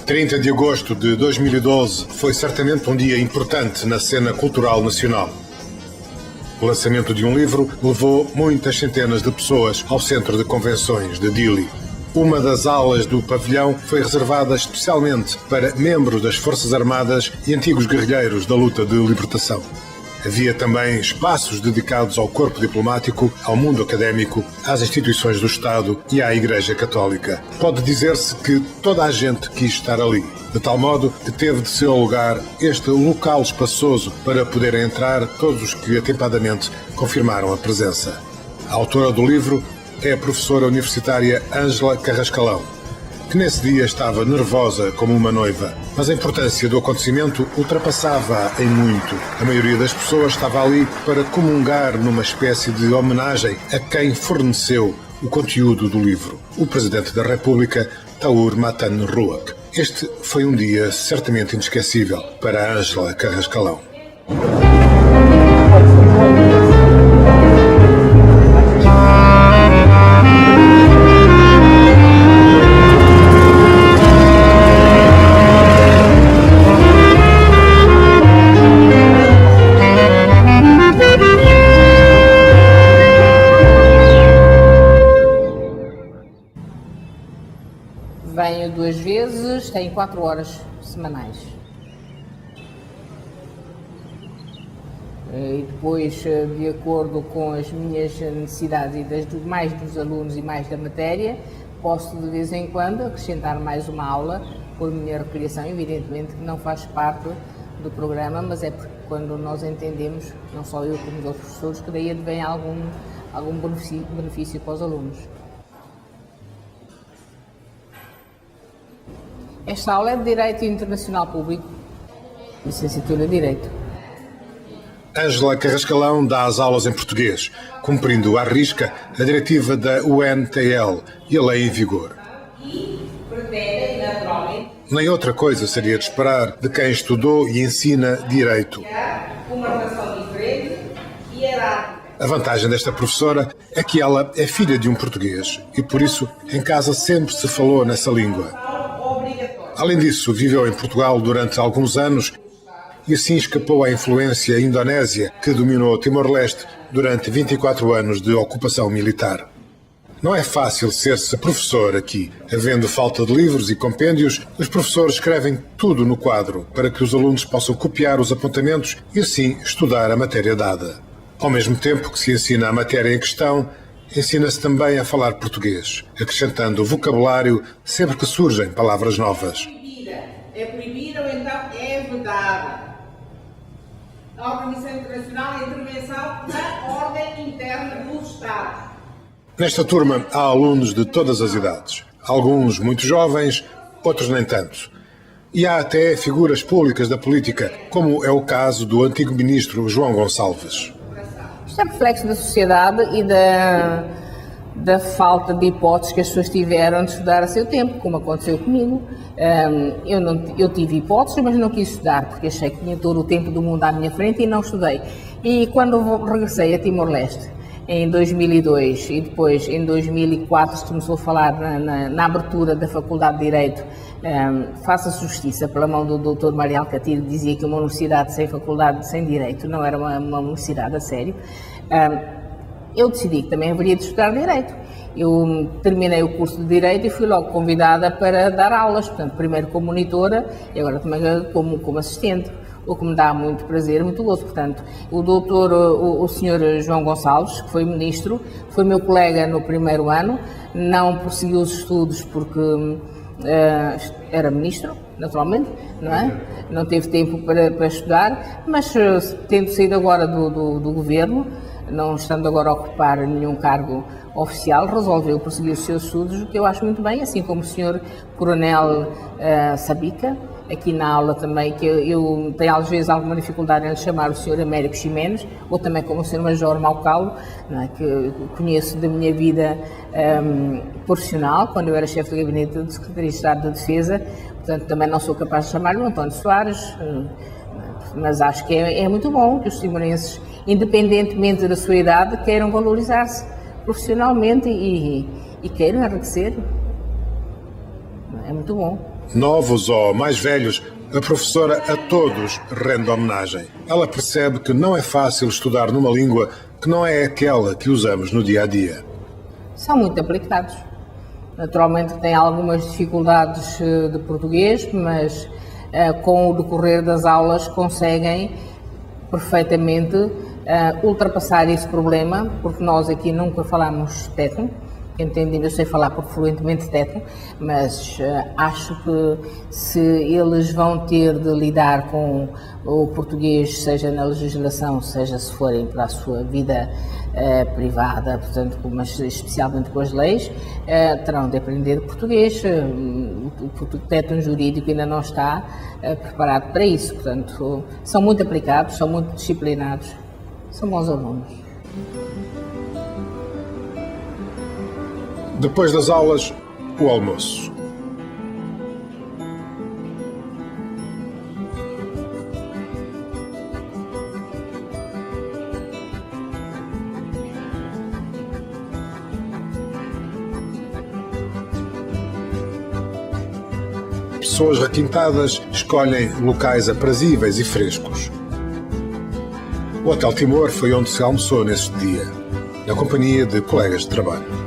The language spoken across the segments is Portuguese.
30 de agosto de 2012 foi certamente um dia importante na cena cultural nacional. O lançamento de um livro levou muitas centenas de pessoas ao centro de convenções de Dili. Uma das alas do pavilhão foi reservada especialmente para membros das Forças Armadas e antigos guerrilheiros da luta de libertação. Havia também espaços dedicados ao corpo diplomático, ao mundo académico, às instituições do Estado e à Igreja Católica. Pode dizer-se que toda a gente quis estar ali, de tal modo que teve de seu lugar este local espaçoso para poderem entrar todos os que atempadamente confirmaram a presença. A autora do livro é a professora universitária Ângela Carrascalão, que nesse dia estava nervosa como uma noiva, mas a importância do acontecimento ultrapassava-a em muito. A maioria das pessoas estava ali para comungar numa espécie de homenagem a quem forneceu o conteúdo do livro, o Presidente da República, Taur Matan Ruak. Este foi um dia certamente inesquecível para a Ângela Carrascalão. Venho 2 vezes, tenho 4 horas semanais. E depois, de acordo com as minhas necessidades e mais dos alunos e mais da matéria, posso de vez em quando acrescentar mais uma aula por minha recriação. Evidentemente que não faz parte do programa, mas é porque quando nós entendemos, não só eu como os outros professores, que daí advém algum benefício para os alunos. Esta aula é de Direito Internacional Público, licenciatura de Direito. Ângela Carrascalão dá as aulas em português, cumprindo à risca a diretiva da UNTL e a lei em vigor. Nem outra coisa seria de esperar de quem estudou e ensina Direito. A vantagem desta professora é que ela é filha de um português e, por isso, em casa sempre se falou nessa língua. Além disso, viveu em Portugal durante alguns anos e assim escapou à influência indonésia que dominou Timor-Leste durante 24 anos de ocupação militar. Não é fácil ser-se professor aqui. Havendo falta de livros e compêndios, os professores escrevem tudo no quadro para que os alunos possam copiar os apontamentos e assim estudar a matéria dada. Ao mesmo tempo que se ensina a matéria em questão, ensina-se também a falar português, acrescentando vocabulário sempre que surgem palavras novas. É proibida ou então é vedada. A Organização Internacional é intervenção na ordem interna dos Estados. Nesta turma há alunos de todas as idades, alguns muito jovens, outros nem tanto. E há até figuras públicas da política, como é o caso do antigo ministro João Gonçalves. Isto é reflexo da sociedade e da falta de hipóteses que as pessoas tiveram de estudar a seu tempo, como aconteceu comigo. Eu tive hipóteses, mas não quis estudar, porque achei que tinha todo o tempo do mundo à minha frente e não estudei. E quando regressei a Timor-Leste, em 2002, e depois em 2004 se começou a falar na abertura da Faculdade de Direito, faça-se justiça pela mão do Dr. Mário Alcatir, que dizia que uma universidade sem faculdade, sem Direito, não era uma universidade a sério. Eu decidi que também haveria de estudar Direito. Eu terminei o curso de Direito e fui logo convidada para dar aulas, portanto, primeiro como monitora e agora também como assistente, o que me dá muito prazer, muito gosto. Portanto, o Sr. João Gonçalves, que foi ministro, foi meu colega no primeiro ano, não prosseguiu os estudos porque era ministro, naturalmente, não é? Não teve tempo para estudar, mas tendo saído agora do governo, não estando agora a ocupar nenhum cargo oficial, resolveu prosseguir os seus estudos, o que eu acho muito bem, assim como o Sr. Coronel Sabica, aqui na aula também, que eu tenho às vezes alguma dificuldade em lhe chamar o Sr. Américo Ximenes, ou também como o Sr. Major Maucalo, não é, que conheço da minha vida profissional, quando eu era chefe de gabinete do Secretaria de Estado da Defesa, portanto também não sou capaz de chamar-lhe o António Soares, mas acho que é muito bom que os timorenses, independentemente da sua idade, queiram valorizar-se profissionalmente e queiram enriquecer. É muito bom. Novos ou mais velhos, a professora a todos rende homenagem. Ela percebe que não é fácil estudar numa língua que não é aquela que usamos no dia a dia. São muito aplicados. Naturalmente têm algumas dificuldades de português, mas com o decorrer das aulas conseguem perfeitamente ultrapassar esse problema, porque nós aqui nunca falamos tétano. Entendem, eu sei falar fluentemente tétano, mas acho que se eles vão ter de lidar com o português, seja na legislação, seja se forem para a sua vida privada, portanto, mas especialmente com as leis, terão de aprender português. O tétano jurídico ainda não está preparado para isso, portanto, são muito aplicados, são muito disciplinados, são bons alunos. Depois das aulas, o almoço. Pessoas requintadas escolhem locais aprazíveis e frescos. O Hotel Timor foi onde se almoçou neste dia, na companhia de colegas de trabalho.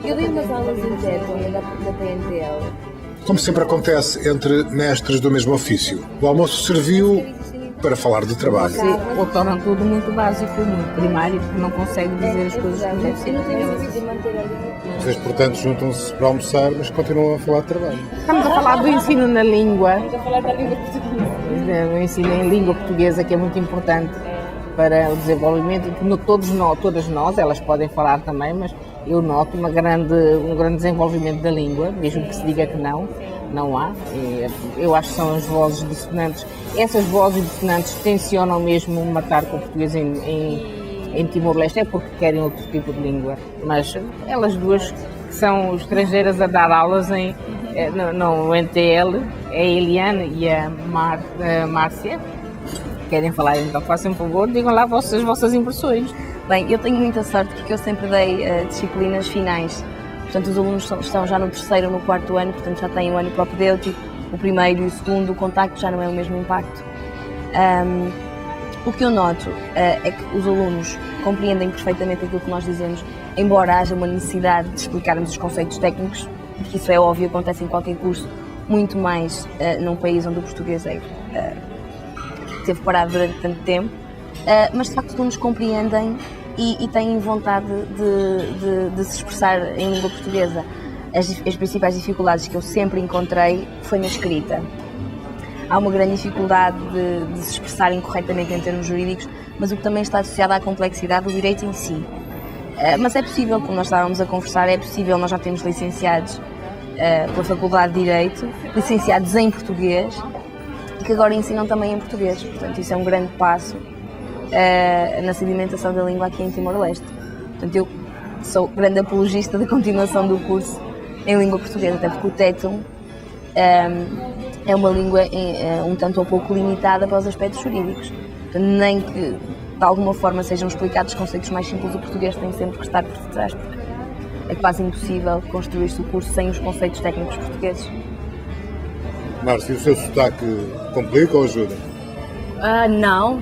Eu dei umas aulas em tétano da PNTL. Como sempre acontece entre mestres do mesmo ofício, o almoço serviu para falar de trabalho. Ou tornam tudo muito básico, muito primário, porque não consegue dizer as coisas como deve ser. Eu não tenho de manter a língua. Vocês, portanto, juntam-se para almoçar, mas continuam a falar de trabalho. Estamos a falar do ensino na língua, Estamos a falar da língua portuguesa. o ensino em língua portuguesa, que é muito importante para o desenvolvimento. Todas nós, elas podem falar também, mas eu noto um grande desenvolvimento da língua, mesmo que se diga que não há. Eu acho que são as vozes dissonantes. Essas vozes dissonantes tencionam mesmo matar com o português em Timor-Leste, é porque querem outro tipo de língua. Mas elas duas que são estrangeiras a dar aulas no NTL, a Eliane e a Márcia, querem falar, então façam um favor, digam lá as vossas impressões. Bem, eu tenho muita sorte porque eu sempre dei disciplinas finais. Portanto, os alunos estão já no terceiro ou no quarto ano, portanto já têm o ano propedêutico, o primeiro e o segundo, o contacto já não é o mesmo impacto. O que eu noto é que os alunos compreendem perfeitamente aquilo que nós dizemos, embora haja uma necessidade de explicarmos os conceitos técnicos, porque isso é óbvio, acontece em qualquer curso, muito mais num país onde o português esteve parado durante tanto tempo, mas de facto nos compreendem e têm vontade de se expressar em língua portuguesa. As principais dificuldades que eu sempre encontrei foi na escrita. Há uma grande dificuldade de se expressarem corretamente em termos jurídicos, mas o que também está associado à complexidade do direito em si. Mas é possível, como nós estávamos a conversar, é possível, nós já temos licenciados pela Faculdade de Direito, licenciados em português, e que agora ensinam também em português. Portanto, isso é um grande passo na sedimentação da língua aqui em Timor-Leste. Portanto, eu sou grande apologista da continuação do curso em língua portuguesa, até porque o tétano é uma língua um tanto ou pouco limitada para os aspectos jurídicos. Portanto, nem que de alguma forma sejam explicados os conceitos mais simples, o português tem sempre que estar por detrás, porque é quase impossível construir-se o curso sem os conceitos técnicos portugueses. Márcia, o seu sotaque complica ou ajuda? Não,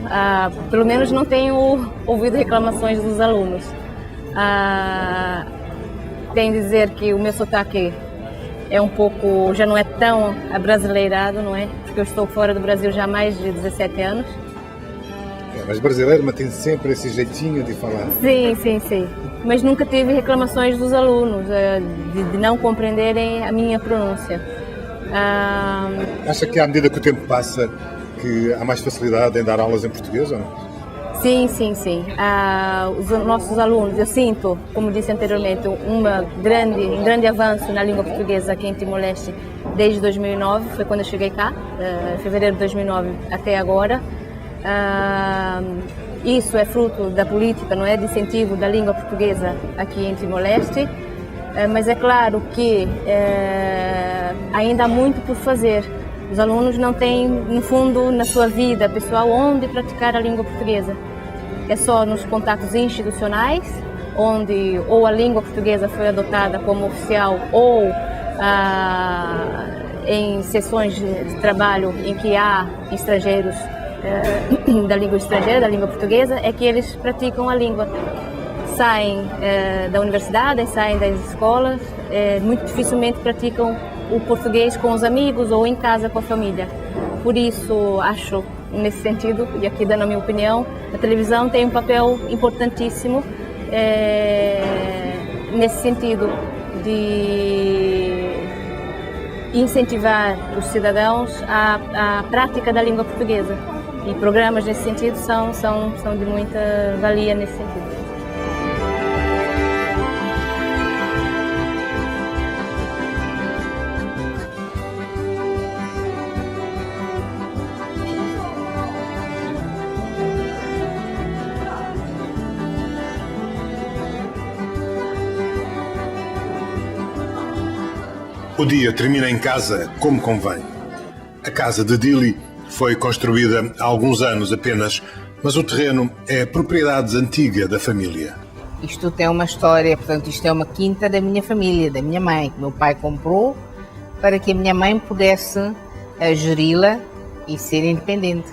pelo menos não tenho ouvido reclamações dos alunos. Tenho de dizer que o meu sotaque é um pouco, já não é tão abrasileirado, não é? Porque eu estou fora do Brasil já há mais de 17 anos. Mas brasileiro, mas tem sempre esse jeitinho de falar. Sim. Mas nunca tive reclamações dos alunos de não compreenderem a minha pronúncia. Acha que à medida que o tempo passa que há mais facilidade em dar aulas em português ou não? Sim, sim, sim. Os nossos alunos, eu sinto, como disse anteriormente, um grande avanço na língua portuguesa aqui em Timor-Leste desde 2009, foi quando eu cheguei cá, fevereiro de 2009 até agora. Isso é fruto da política, não é, de incentivo da língua portuguesa aqui em Timor-Leste, mas é claro que ainda há muito por fazer. Os alunos não têm, no fundo, na sua vida pessoal, onde praticar a língua portuguesa. É só nos contatos institucionais, onde ou a língua portuguesa foi adotada como oficial ou em sessões de trabalho em que há estrangeiros da língua estrangeira, da língua portuguesa, é que eles praticam a língua. Saem da universidade, saem das escolas, muito dificilmente praticam o português com os amigos ou em casa com a família. Por isso, acho, nesse sentido, e aqui dando a minha opinião, a televisão tem um papel importantíssimo nesse sentido de incentivar os cidadãos à prática da língua portuguesa. E programas nesse sentido são de muita valia nesse sentido. O dia termina em casa como convém. A casa de Dili foi construída há alguns anos apenas, mas o terreno é propriedade antiga da família. Isto tem uma história, portanto, isto é uma quinta da minha família, da minha mãe, que meu pai comprou para que a minha mãe pudesse geri-la e ser independente.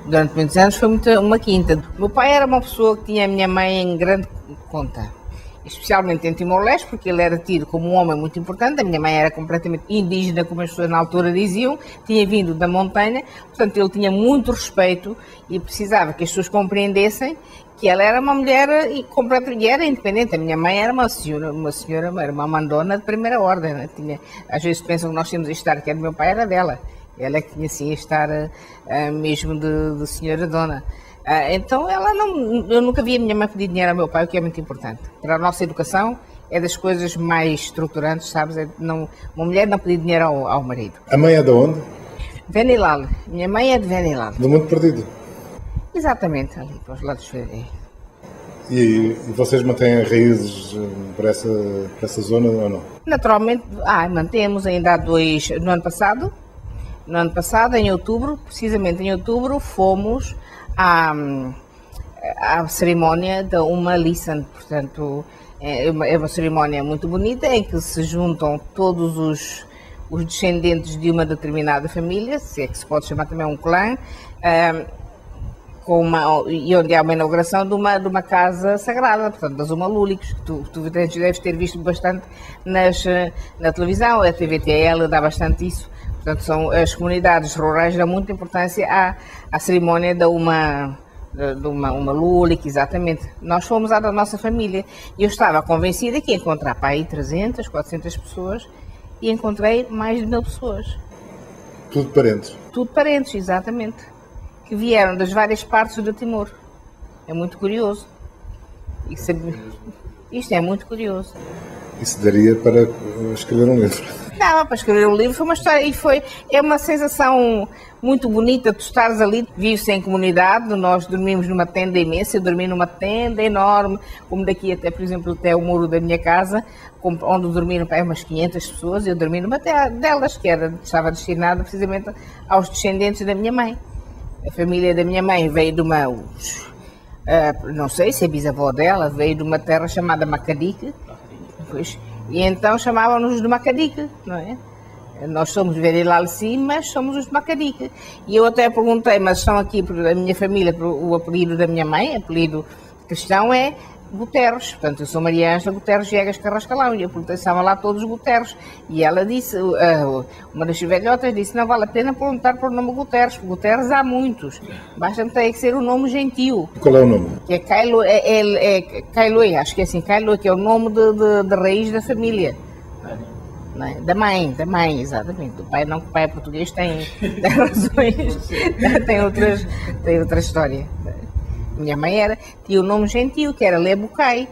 Durante muitos anos foi uma quinta. Meu pai era uma pessoa que tinha a minha mãe em grande conta, especialmente em Timor-Leste, porque ele era tido como um homem muito importante. A minha mãe era completamente indígena, como as pessoas na altura diziam, tinha vindo da montanha, portanto ele tinha muito respeito e precisava que as pessoas compreendessem que ela era uma mulher e completamente era independente. A minha mãe era uma senhora, era uma mandona de primeira ordem, né? Às vezes pensam que nós tínhamos este estar, que era do meu pai, era dela. Ela é que tinha assim este estar mesmo de senhora dona. Então eu nunca vi a minha mãe pedir dinheiro ao meu pai, o que é muito importante. Para a nossa educação é das coisas mais estruturantes, sabes? Uma mulher não pedir dinheiro ao marido. A mãe é de onde? Venilal. Minha mãe é de Venilal. Do Mundo Perdido. Exatamente, ali para os lados. E vocês mantêm raízes para essa zona ou não? Naturalmente, mantemos ainda há no ano passado. No ano passado, em outubro, precisamente em outubro, fomos à cerimónia da uma lisan, portanto é uma cerimónia muito bonita em que se juntam todos os descendentes de uma determinada família, se é que se pode chamar também um clã, e onde há uma inauguração de uma casa sagrada, portanto das Umalúlicos, que tu deves ter visto bastante na televisão. A TVTL dá bastante isso. Portanto, as comunidades rurais dão muita importância à cerimónia de uma Lulic, exatamente. Nós fomos à da nossa família e eu estava convencida que ia encontrar para aí 300, 400 pessoas e encontrei mais de 1000 pessoas. Tudo parentes? Tudo parentes, exatamente. Que vieram das várias partes do Timor. É muito curioso. Isto é muito curioso. Isso daria para escrever um livro. Dava para escrever um livro, foi uma história é uma sensação muito bonita tu estares ali, vives em comunidade. Nós dormimos numa tenda imensa, eu dormi numa tenda enorme, como daqui até, por exemplo, até o muro da minha casa, onde dormiram umas 500 pessoas, eu dormi numa delas, que estava destinada precisamente aos descendentes da minha mãe. A família da minha mãe veio de não sei se é bisavó dela, veio de uma terra chamada Macadique, e então chamavam-nos de Macadique, não é? Nós somos de Venilal, sim, mas somos os de Macadique. E eu até perguntei, mas estão aqui, a minha família, o apelido da minha mãe, apelido cristão é Guterres, portanto eu sou Maria Ângela Guterres Viegas Carrascalão, e eu perguntei se estavam lá todos Guterres, e ela disse, uma das velhotas disse, não vale a pena perguntar por nome Guterres, porque Guterres há muitos, basta ter que ser um nome gentil. Qual é o nome? Que é Kailoe, acho que é assim, Kailoe, que é o nome de raiz da família. Não é? Da mãe, exatamente. Do pai não, que o pai é português, tem razões, tem outra história. minha mãe tinha um nome gentil, que era Lebucai.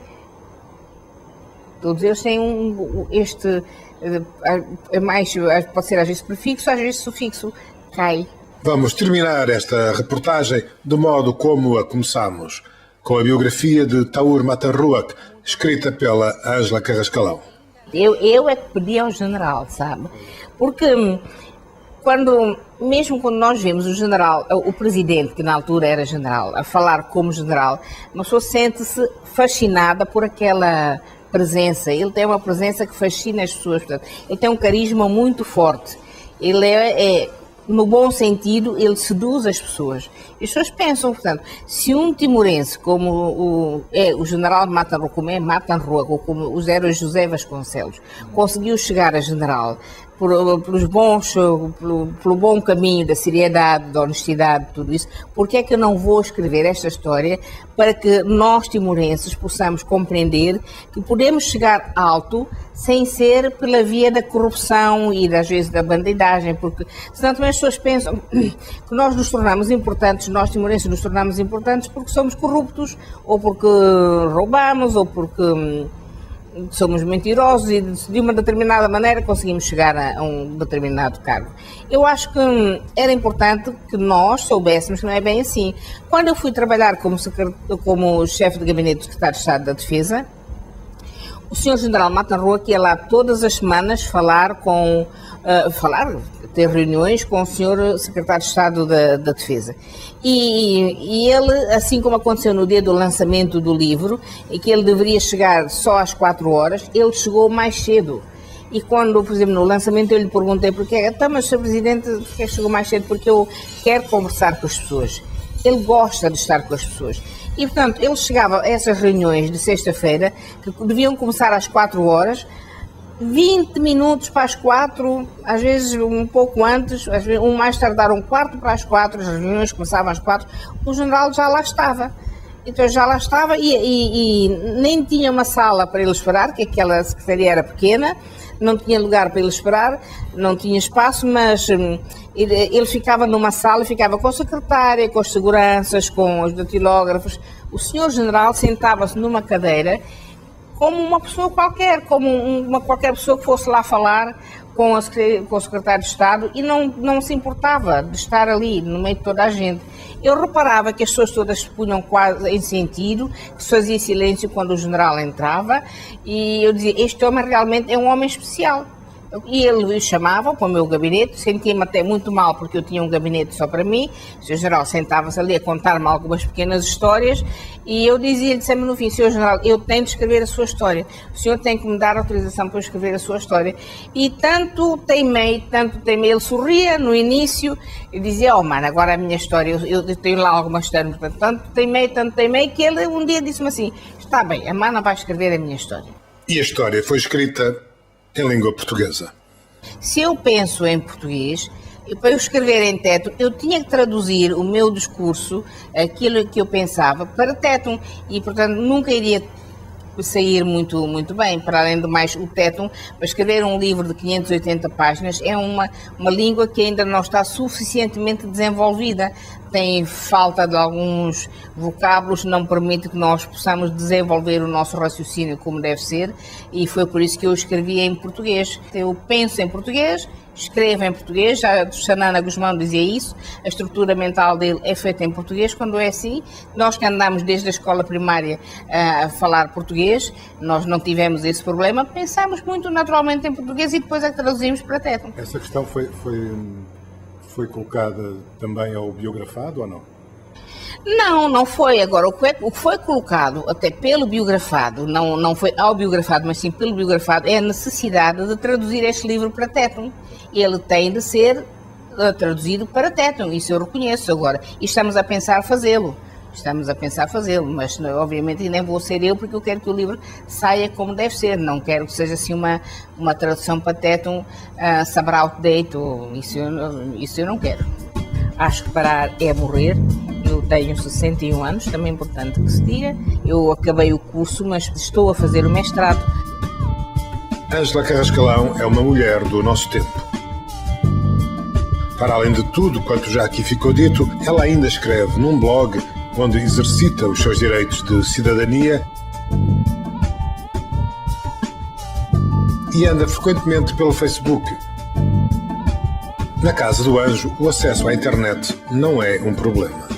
Todos eles têm pode ser às vezes prefixo, às vezes sufixo, cai. Vamos terminar esta reportagem do modo como a começamos, com a biografia de Taur Matanruak, escrita pela Ângela Carrascalão. Eu é que pedi ao general, sabe? Porque mesmo quando nós vemos o general, o presidente, que na altura era general, a falar como general, uma pessoa sente-se fascinada por aquela presença. Ele tem uma presença que fascina as pessoas, portanto, ele tem um carisma muito forte. Ele no bom sentido, ele seduz as pessoas. E as pessoas pensam, portanto, se um timorense como o general de Matanruak, ou como o era José Vasconcelos, conseguiu chegar a general pelo bom caminho da seriedade, da honestidade, tudo isso, porque é que eu não vou escrever esta história para que nós, timorenses, possamos compreender que podemos chegar alto sem ser pela via da corrupção e, às vezes, da bandidagem, porque senão também as pessoas pensam que nós nos tornamos importantes, nós, timorenses, nos tornamos importantes porque somos corruptos, ou porque roubamos, ou porque somos mentirosos e de uma determinada maneira conseguimos chegar a um determinado cargo. Eu acho que era importante que nós soubéssemos que não é bem assim. Quando eu fui trabalhar como chefe de gabinete do secretário de Estado da Defesa, o Sr. General Matanruak ia lá todas as semanas ter reuniões com o Sr. Secretário de Estado da Defesa. E ele, assim como aconteceu no dia do lançamento do livro, em que ele deveria chegar só às 4 horas, ele chegou mais cedo. E quando, por exemplo, no lançamento eu lhe perguntei mas Sr. Presidente, porquê chegou mais cedo? Porque eu quero conversar com as pessoas. Ele gosta de estar com as pessoas. E, portanto, ele chegava a essas reuniões de sexta-feira, que deviam começar às 4 horas, 20 minutos para as 4, às vezes um pouco antes, às vezes mais tardar um quarto para as 4, as reuniões começavam às 4, o general já lá estava. Então já lá estava e nem tinha uma sala para ele esperar, que aquela secretaria era pequena, não tinha lugar para ele esperar, não tinha espaço, mas ele ficava numa sala, ficava com a secretária, com as seguranças, com os datilógrafos. O senhor general sentava-se numa cadeira como uma pessoa qualquer, como qualquer pessoa que fosse lá falar com o secretário de Estado e não se importava de estar ali no meio de toda a gente. Eu reparava que as pessoas todas se punham quase em sentido, que se fazia silêncio quando o general entrava e eu dizia, este homem realmente é um homem especial. E ele me chamava para o meu gabinete, sentia-me até muito mal porque eu tinha um gabinete só para mim, o Sr. General sentava-se ali a contar-me algumas pequenas histórias e eu dizia-lhe sempre no fim, Sr. General, eu tenho de escrever a sua história, o senhor tem que me dar autorização para eu escrever a sua história. E tanto teimei, ele sorria no início e dizia, mano, agora a minha história, eu tenho lá alguma história, tanto teimei que ele um dia disse-me assim, está bem, a mana vai escrever a minha história. E a história foi escrita em língua portuguesa. Se eu penso em português, para eu escrever em tétum, eu tinha que traduzir o meu discurso, aquilo que eu pensava, para tétum. E, portanto, nunca iria sair muito bem. Para além do mais, o tétum, para escrever um livro de 580 páginas, é uma língua que ainda não está suficientemente desenvolvida. Tem falta de alguns vocábulos, não permite que nós possamos desenvolver o nosso raciocínio como deve ser, e foi por isso que eu escrevi em português. Eu penso em português, escrevo em português, já Xanana Guzmão dizia isso, a estrutura mental dele é feita em português. Quando é assim, nós que andamos desde a escola primária a falar português, nós não tivemos esse problema, pensamos muito naturalmente em português e depois é que traduzimos para tétum. Essa questão foi colocada também ao biografado ou não? Não foi. Agora, o que foi colocado até pelo biografado, não foi ao biografado, mas sim pelo biografado, é a necessidade de traduzir este livro para tétum. Ele tem de ser traduzido para tétum, isso eu reconheço agora. E estamos a pensar fazê-lo, mas obviamente nem vou ser eu, porque eu quero que o livro saia como deve ser, não quero que seja assim uma tradução para tétum, saber outdate, isso eu não quero. Acho que parar é morrer. Eu tenho 61 anos, também é importante que se diga. Eu acabei o curso, mas estou a fazer o mestrado. Ângela Carrascalão é uma mulher do nosso tempo. Para além de tudo quanto já aqui ficou dito, ela ainda escreve num blog onde exercita os seus direitos de cidadania e anda frequentemente pelo Facebook. Na Casa do Anjo, o acesso à internet não é um problema.